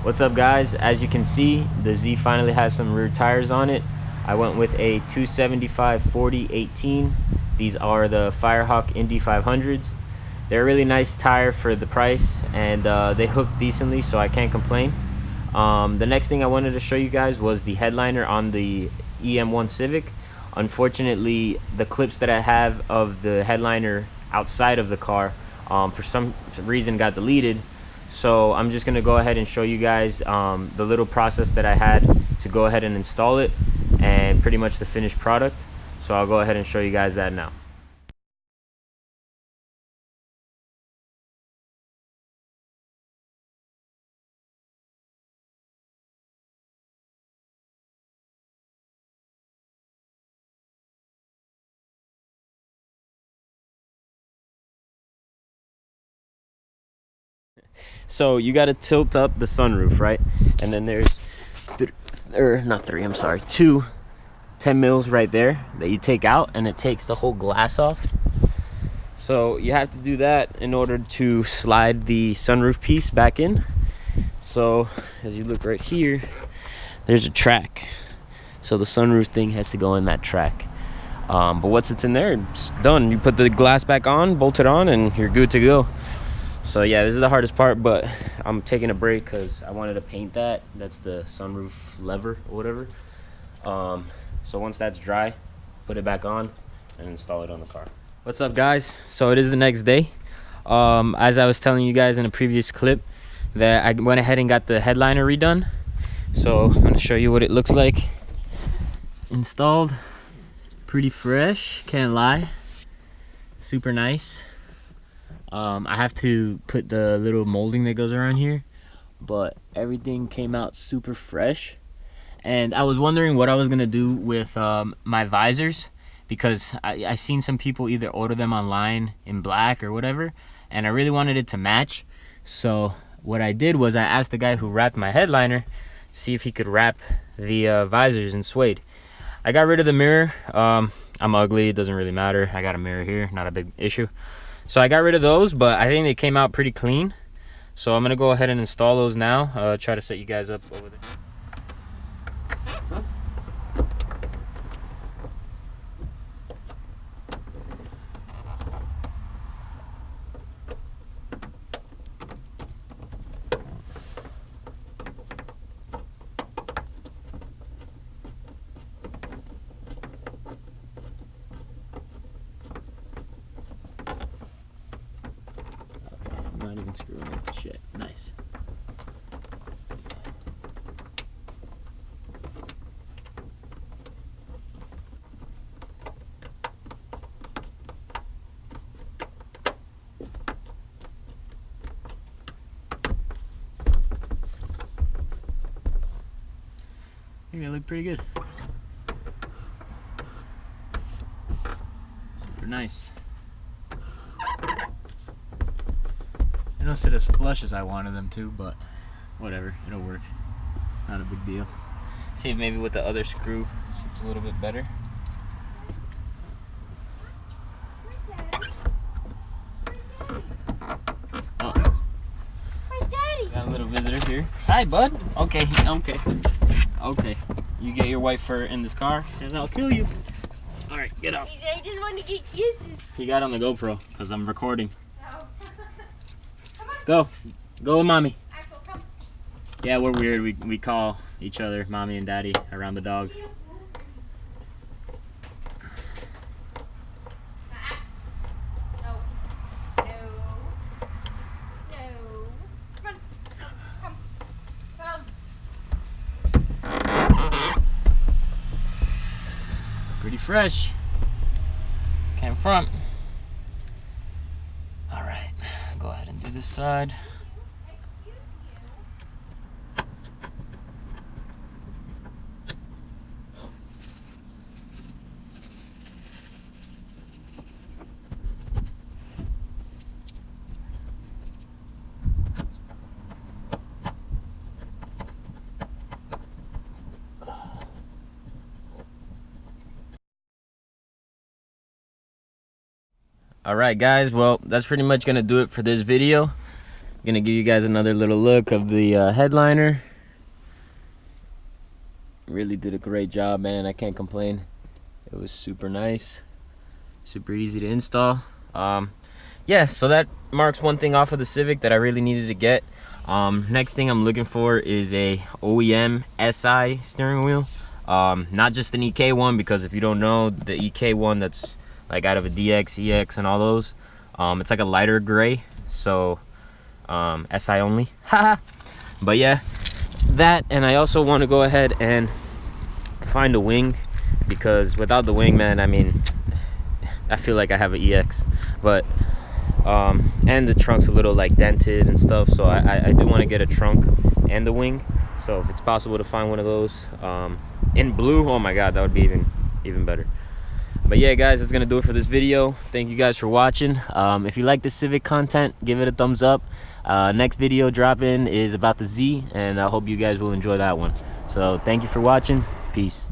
What's up, guys? As you can see, the Z finally has some rear tires on it. I went with a 275/40/18. These are the Firehawk Indy 500s. They're a really nice tire for the price, and they hook decently, so I can't complain. The next thing I wanted to show you guys was the headliner on the Em1 Civic. Unfortunately, the clips that I have of the headliner outside of the car for some reason got deleted. So I'm just gonna go ahead and show you guys the little process that I had to go ahead and install it, and pretty much the finished product. So I'll go ahead and show you guys that now. So you got to tilt up the sunroof, right? And then there's two 10 mils right there that you take out, and it takes the whole glass off. So you have to do that in order to slide the sunroof piece back in. So as you look right here, there's a track. So the sunroof thing has to go in that track. But once it's in there, it's done. You put the glass back on, bolt it on, and you're good to go. So yeah, this is the hardest part, but I'm taking a break because I wanted to paint that. That's the sunroof lever or whatever. So once that's dry, put it back on and install it on the car. What's up, guys? So it is the next day. As I was telling you guys in a previous clip, that I went ahead and got the headliner redone. So I'm gonna show you what it looks like installed. Pretty fresh, can't lie. Super nice. I have to put the little molding that goes around here, but everything came out super fresh. And I was wondering what I was gonna do with my visors, because I seen some people either order them online in black or whatever, and I really wanted it to match. So what I did was I asked the guy who wrapped my headliner to see if he could wrap the visors in suede. I got rid of the mirror. I'm ugly, it doesn't really matter. I got a mirror here, not a big issue. So I got rid of those, but I think they came out pretty clean. So I'm gonna go ahead and install those now. Try to set you guys up over there. Not even screwing with shit. Nice. I think they look pretty good. Super nice. They don't sit as flush as I wanted them to, but whatever, it'll work. Not a big deal. See if maybe with the other screw sits a little bit better. Oh. Hi, Daddy. Got a little visitor here. Hi, bud. Okay. You get your wife in this car, and I'll kill you. All right, get up. I just want to get kisses. He got on the GoPro because I'm recording. No. Go with mommy. Axel, come. Yeah, we're weird. We call each other mommy and daddy around the dog. No. Run. Come. Pretty fresh. Came front. All right, go ahead and do this side. All right, guys, well, that's pretty much gonna do it for this video. Gonna give you guys another little look of the headliner. Really did a great job, man. I can't complain. It was super nice, super easy to install. Yeah, so that marks one thing off of the Civic that I really needed to get. Next thing I'm looking for is a OEM SI steering wheel. Not just an EK one, because if you don't know, the EK one that's like out of a DX, EX, and all those, it's like a lighter gray, so SI only. But yeah, that, and I also want to go ahead and find a wing, because without the wing, man, I mean, I feel like I have an EX. But and the trunk's a little like dented and stuff, so I do want to get a trunk and the wing. So if it's possible to find one of those in blue, oh my god, that would be even better. But yeah, guys, that's gonna do it for this video. Thank you guys for watching. If you like the Civic content, give it a thumbs up. Next video drop-in is about the Z, and I hope you guys will enjoy that one. So thank you for watching. Peace.